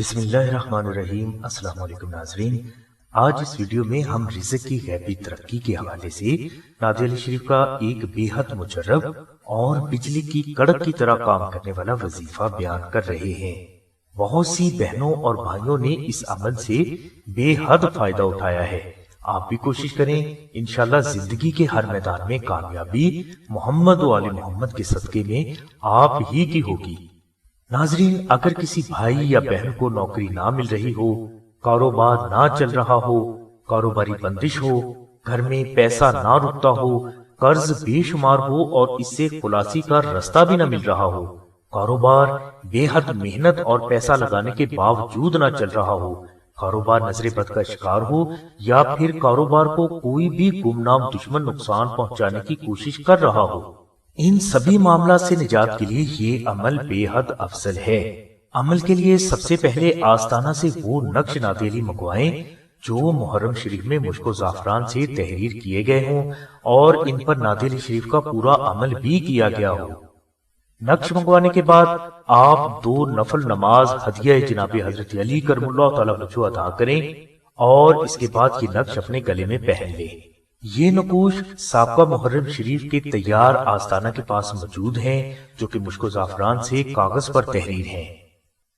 बिस्मिल्लाहिर्रहमानिर्रहीम। अस्सलाम वालेकुम नाज़रीन, आज इस वीडियो में हम रिज़्क की गैबी तरक्की के हवाले से नादे शरीफ का एक बेहद मुजर्रब और बिजली की कड़क की तरह काम करने वाला वजीफा बयान कर रहे हैं। बहुत सी बहनों और भाइयों ने इस अमल से बेहद फायदा उठाया है। आप भी कोशिश करें, इंशाल्लाह जिंदगी के हर मैदान में कामयाबी मोहम्मद व आले मोहम्मद के सदके में आप ही की होगी। नाजरीन, अगर किसी भाई या बहन को नौकरी ना मिल रही हो, कारोबार ना चल रहा हो, कारोबारी बंदिश हो, घर में पैसा ना रुकता हो, कर्ज बेशुमार हो और इससे खुलासी का रास्ता भी ना मिल रहा हो, कारोबार बेहद मेहनत और पैसा लगाने के बावजूद ना चल रहा हो, कारोबार नजरे बद का शिकार हो या फिर कारोबार को कोई भी गुमनाम दुश्मन नुकसान पहुंचाने की कोशिश कर रहा हो, इन सभी मामला से निजात के लिए ये अमल बेहद अफजल है। अमल के लिए सबसे पहले आस्ताना से वो नक्श नादेली मंगवाएं जो मुहर्रम शरीफ में मुश्को जाफरान से तहरीर किए गए हों और इन पर नादेली शरीफ का पूरा अमल भी किया गया हो। नक्श मंगवाने के बाद आप 2 नफल नमाज हदिया जनाब हजरत अली करमुल्लाह तआला वजहू अदा करें और इसके बाद ये नक्श अपने गले में पहन लें। ये नकूश साबका मुहर्रम शरीफ के तैयार आस्ताना के पास मौजूद हैं, जो कि मुश्को जाफरान से कागज पर तहरीर हैं।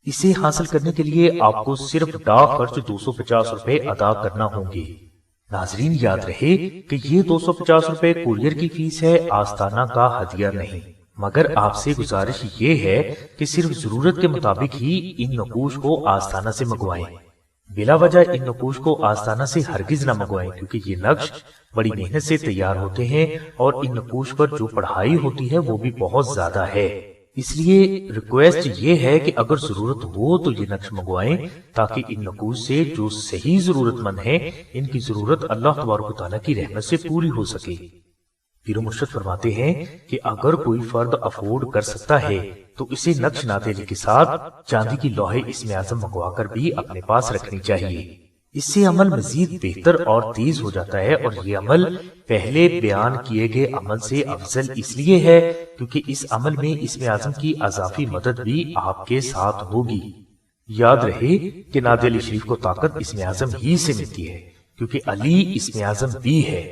इसे हासिल करने के लिए आपको सिर्फ डाक खर्च 250 रुपए अदा करना होंगे। नाजरीन, याद रहे कि ये 250 रुपए कुरियर की फीस है, आस्ताना का हदिया नहीं। मगर आपसे गुजारिश ये है कि सिर्फ जरूरत के मुताबिक ही इन नकूश को आस्ताना से मंगवाएं। बिला वजह इन नकूश को आस्ताना से हरगिज न मंगवाएं, क्योंकि ये नक्श बड़ी मेहनत से तैयार होते हैं और इन नकूश पर जो पढ़ाई होती है वो भी बहुत ज्यादा है। इसलिए रिक्वेस्ट ये है कि अगर जरूरत हो तो ये नक्श मंगवाएं, ताकि इन नकूश से जो सही जरूरतमंद है इनकी जरूरत अल्लाह तबारक तआला की रहमत से पूरी हो सके। पीर मुर्शिद फरमाते हैं कि अगर कोई फर्द अफोर्ड कर सकता है तो इसे नक्श नादेली के साथ चांदी की लोहे इसमें आजम मंगवाकर भी अपने पास रखनी चाहिए। इससे अमल मजीद बेहतर और तेज हो जाता है और ये अमल पहले बयान किए गए अमल से अफजल इसलिए है क्योंकि इस अमल में इसमें आजम की अजाफी मदद भी आपके साथ होगी। याद रहे कि नादेली शरीफ को ताकत इसमें आजम ही से मिलती है, क्योंकि अली इसमें आजम भी है।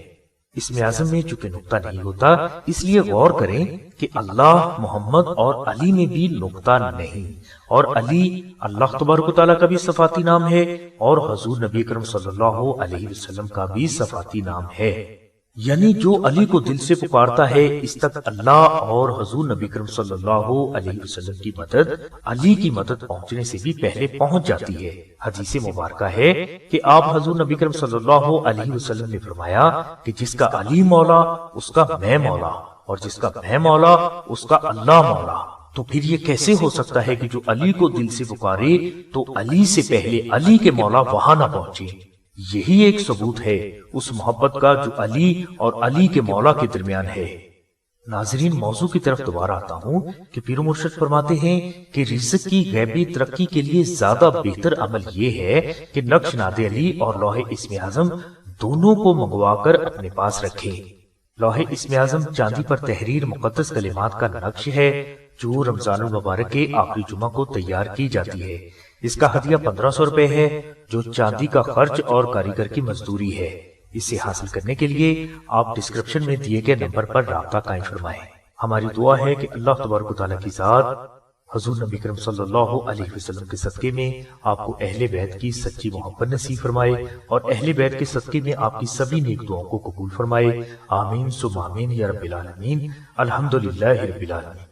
इसमें आजम में चूंकि नुक्ता नहीं होता, इसलिए गौर करें कि अल्लाह, मोहम्मद और अली में भी नुक्ता नहीं, और अली अल्लाह तबारक तआला का भी सफाती नाम है और हुजूर नबी करम सल्लल्लाहु अलैहि वसल्लम का भी सफाती नाम है। यानी जो अली को दिल से पुकारता है, इस तक अल्लाह और हुजूर नबी करम सल्लल्लाहु अलैहि वसल्लम की मदद अली की मदद पहुंचने से भी पहले पहुंच जाती है। हदीस मुबारका है कि आप हुजूर नबी करम सल्लल्लाहु अलैहि वसल्लम ने फरमाया कि जिसका अली मौला उसका मैं मौला, और जिसका मैं मौला उसका अल्लाह मौला। तो फिर ये कैसे हो सकता है कि जो अली को दिल से पुकारे तो अली से पहले अली के मौला वहां ना पहुंचे? यही एक सबूत है उस मोहब्बत का जो अली और अली के मौला के दरमियान है। नाजरीन, मौजू की तरफ दोबारा आता हूँ कि पीर मुर्शिद फरमाते हैं कि रिज़्क की गैबी तरक्की के लिए ज्यादा बेहतर अमल ये है कि नक्श नादे अली और लोहे इसमें आजम दोनों को मंगवाकर अपने पास रखें। लोहे इसमें आजम चांदी पर तहरीर मुकद्दस कलिमात का नक्श है जो रमजान मुबारक के आखिरी जुमा को तैयार की जाती है। इसका हदिया 1500 रुपए है, जो चांदी का खर्च और कारीगर की मजदूरी है। इसे हासिल करने के लिए आप डिस्क्रिप्शन में दिए गए नंबर पर राब्ता कायम फरमाएं। हमारी दुआ है कि अल्लाह तबारक तआला की जात हुजूर नबी करम सल्लल्लाहु अलैहि वसल्लम के सदके में आपको अहले बैत की सच्ची मोहब्बत नसीब फरमाए और अहले बैत के सदके में आपकी सभी नेक दुआओं को कबूल फरमाए। आमीन सुम्मा आमीन या रब्बिल आलमीन। अल्हम्दुलिल्लाहि रब्बिल आलमीन।